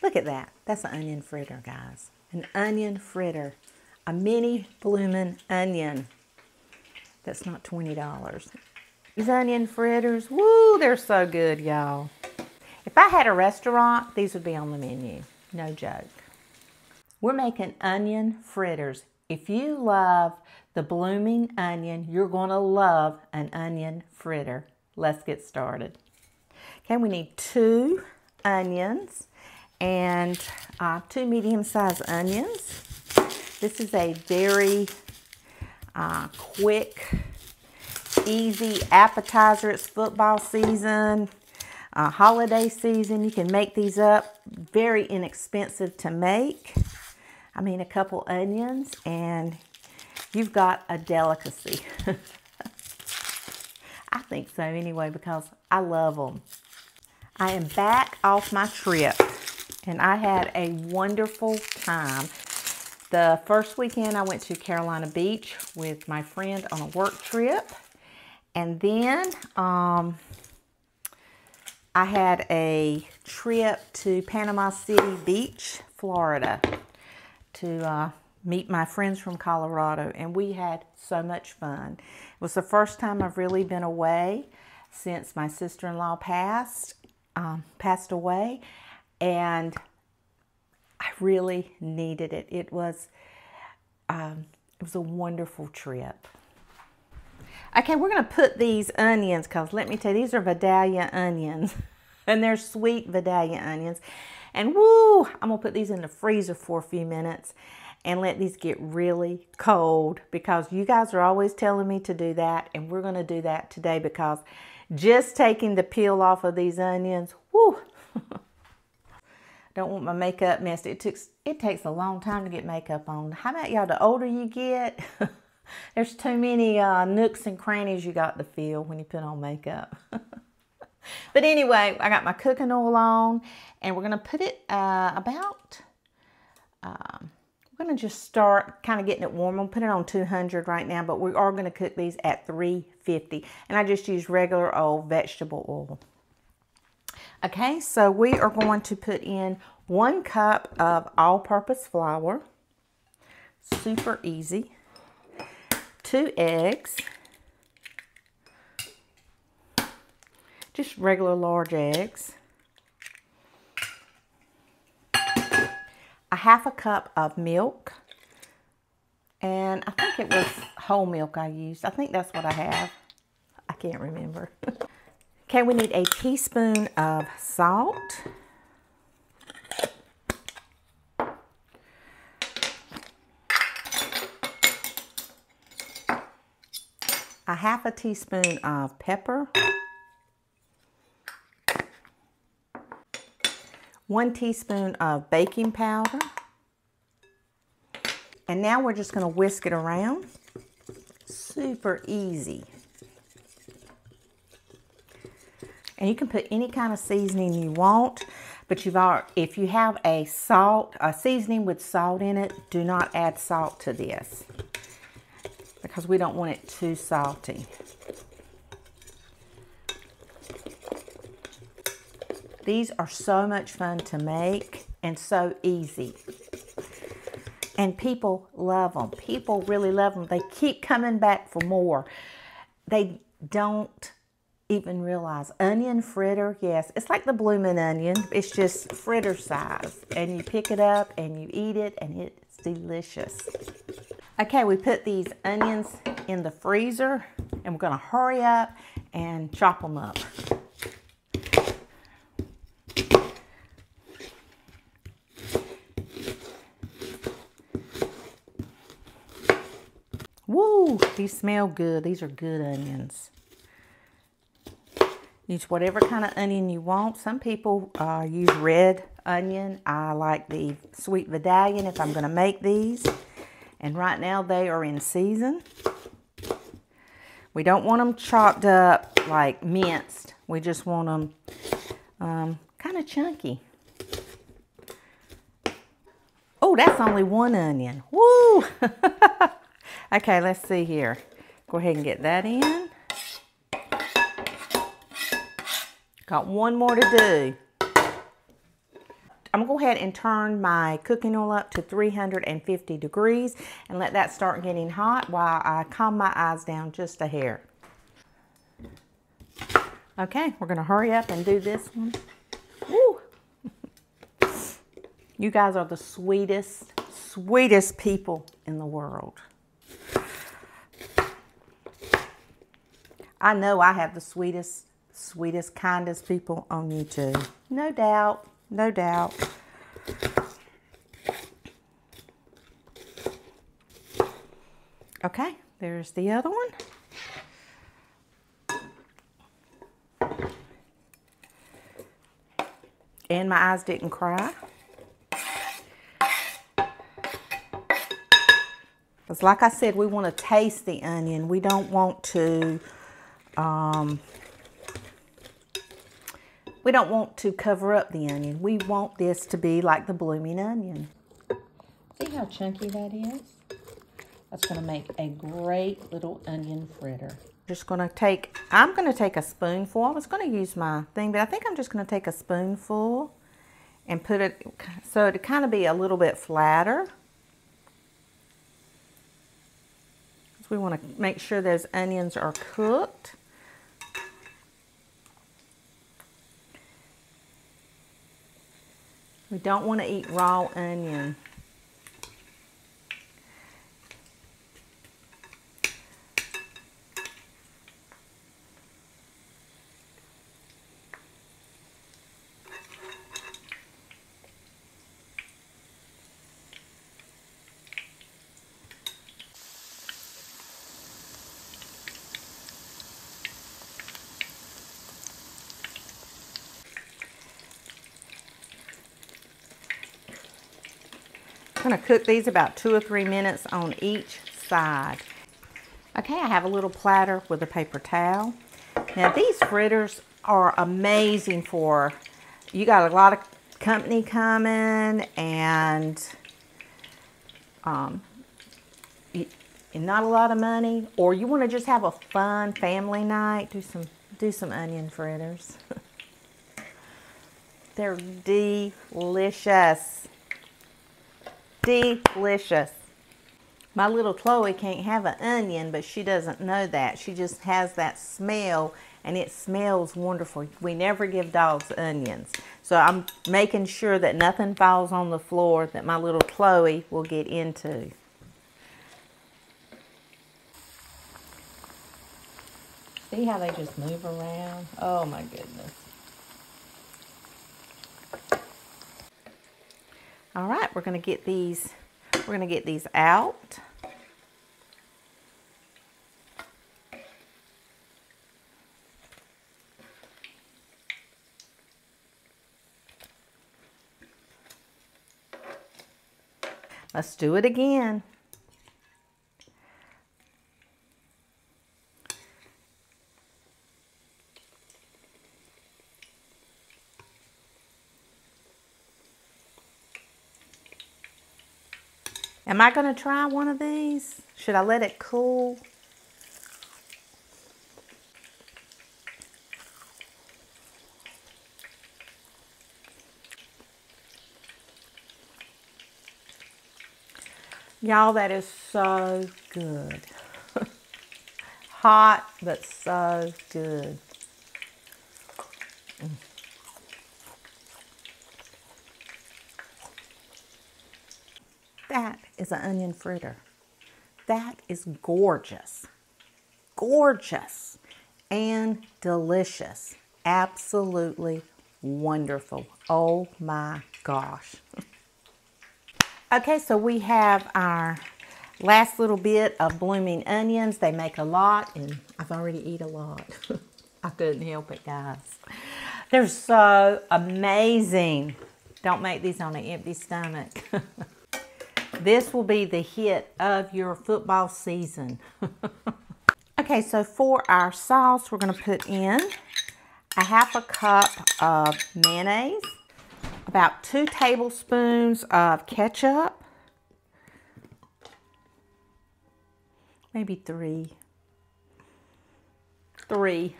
Look at that. That's an onion fritter, guys. An onion fritter. A mini bloomin' onion. That's not $20. These onion fritters, woo, they're so good, y'all. If I had a restaurant, these would be on the menu. No joke. We're making onion fritters. If you love the blooming onion, you're going to love an onion fritter. Let's get started. Okay, we need 2 onions and 2 medium-sized onions. This is a very quick, easy appetizer. It's football season, holiday season. You can make these up. Very inexpensive to make. I mean, a couple onions and you've got a delicacy. I think so anyway, because I love them. I am back off my trip and I had a wonderful time. The first weekend I went to Carolina Beach with my friend on a work trip. And then I had a trip to Panama City Beach, Florida to meet my friends from Colorado. And we had so much fun. It was the first time I've really been away since my sister-in-law passed away. And I really needed it. It was a wonderful trip. Okay, we're going to put these onions, because let me tell you, these are Vidalia onions. And they're sweet Vidalia onions. And woo, I'm going to put these in the freezer for a few minutes and let these get really cold, because you guys are always telling me to do that. And we're going to do that today, because just taking the peel off of these onions, woo. Don't want my makeup messed. It takes a long time to get makeup on. How about y'all, the older you get, there's too many nooks and crannies you got to fill when you put on makeup. But anyway, I got my cooking oil on, and we're going to put it we're going to just start kind of getting it warm. I'm going to put it on 200 right now, but we are going to cook these at 350. And I just use regular old vegetable oil. Okay, so we are going to put in 1 cup of all-purpose flour. Super easy. 2 eggs. Just regular large eggs. 1/2 cup of milk. And I think it was whole milk I used. I think that's what I have. I can't remember. Okay, we need a teaspoon of salt. A 1/2 teaspoon of pepper. 1 teaspoon of baking powder. And now we're just going to whisk it around. Super easy. And you can put any kind of seasoning you want, but if you have a seasoning with salt in it, do not add salt to this, because we don't want it too salty. These are so much fun to make and so easy. And people love them. People really love them. They keep coming back for more. They don't even realize. Onion fritter, yes, it's like the bloomin' onion. It's just fritter size. And you pick it up and you eat it, and it's delicious. Okay, we put these onions in the freezer, and we're going to hurry up and chop them up. Woo, these smell good. These are good onions. Use whatever kind of onion you want. Some people use red onion. I like the sweet Vidalian if I'm going to make these. And right now they are in season. We don't want them chopped up like minced. We just want them kind of chunky. Oh, that's only 1 onion. Woo! Okay, let's see here. Go ahead and get that in. Got 1 more to do. I'm going to go ahead and turn my cooking oil up to 350 degrees and let that start getting hot while I calm my eyes down just a hair. Okay, we're going to hurry up and do this one. Woo! You guys are the sweetest people in the world. I know I have the sweetest, kindest people on YouTube. No doubt, no doubt. Okay, there's the other one. And my eyes didn't cry. Because like I said, we want to taste the onion. We don't want to cover up the onion. We want this to be like the blooming onion. See how chunky that is? That's going to make a great little onion fritter. I'm going to take a spoonful. I was going to use my thing, but I think I'm just going to take a spoonful and put it so to kind of be a little bit flatter. We want to make sure those onions are cooked. We don't want to eat raw onion. I'm going to cook these about 2 or 3 minutes on each side. Okay, I have a little platter with a paper towel. Now these fritters are amazing for, you got a lot of company coming and not a lot of money, or you want to just have a fun family night, do some onion fritters. They're delicious. Delicious. My little Chloe can't have an onion, but she doesn't know that. She just has that smell, and it smells wonderful. We never give dogs onions. So I'm making sure that nothing falls on the floor that my little Chloe will get into. See how they just move around? Oh my goodness. All right, we're going to get these out. Let's do it again. Am I going to try one of these? Should I let it cool? Y'all, that is so good. Hot, but so good. That is an onion fritter. That is gorgeous. Gorgeous and delicious. Absolutely wonderful. Oh my gosh. Okay, so we have our last little bit of blooming onions. They make a lot, and I've already eaten a lot. I couldn't help it, guys. They're so amazing. Don't make these on an empty stomach. This will be the hit of your football season. Okay, so for our sauce, we're going to put in a 1/2 cup of mayonnaise, about 2 tablespoons of ketchup, maybe 3. We're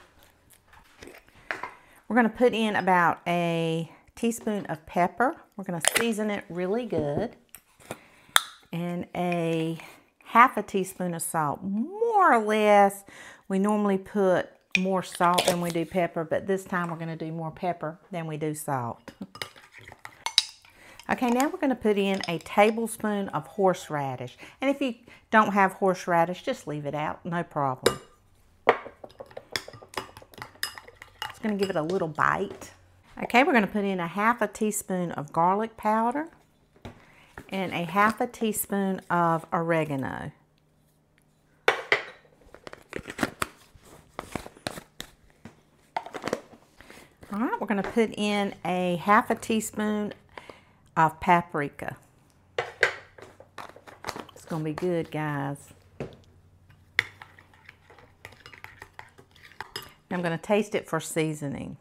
going to put in about a teaspoon of pepper. We're going to season it really good. And a half a teaspoon of salt, more or less. We normally put more salt than we do pepper, but this time we're going to do more pepper than we do salt. Okay, now we're going to put in a tablespoon of horseradish. And if you don't have horseradish, just leave it out, no problem. It's going to give it a little bite. Okay, we're going to put in a half a teaspoon of garlic powder and a half a teaspoon of oregano. All right, we're going to put in a half a teaspoon of paprika. It's going to be good, guys. I'm going to taste it for seasoning.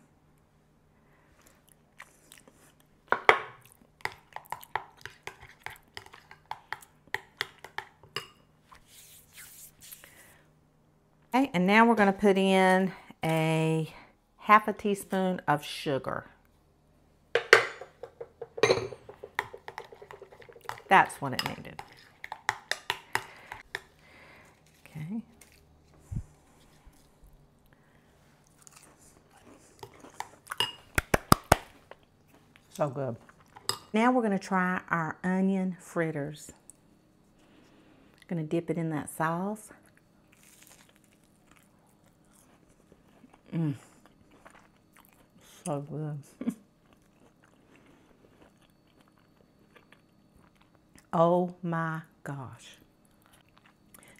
Okay, and now we're going to put in a half a teaspoon of sugar. That's what it needed. Okay. So good. Now we're going to try our onion fritters. I'm going to dip it in that sauce. So good. Oh my gosh.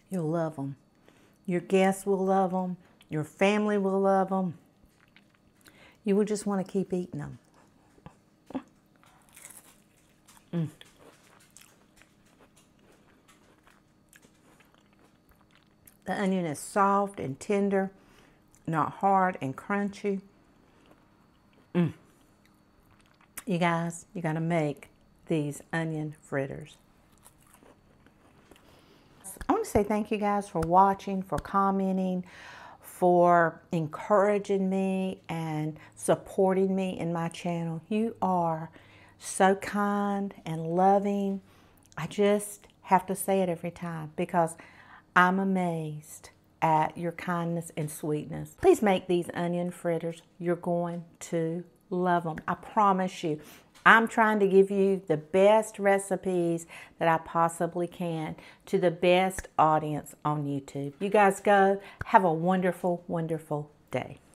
You'll love them. Your guests will love them. Your family will love them. You will just want to keep eating them. The onion is soft and tender, not hard and crunchy. You guys, you got to make these onion fritters. I want to say thank you guys for watching, for commenting, for encouraging me and supporting me in my channel. You are so kind and loving. I just have to say it every time because I'm amazed at your kindness and sweetness. Please make these onion fritters. You're going to love them. I promise you. I'm trying to give you the best recipes that I possibly can to the best audience on YouTube. You guys go. Have a wonderful, wonderful day.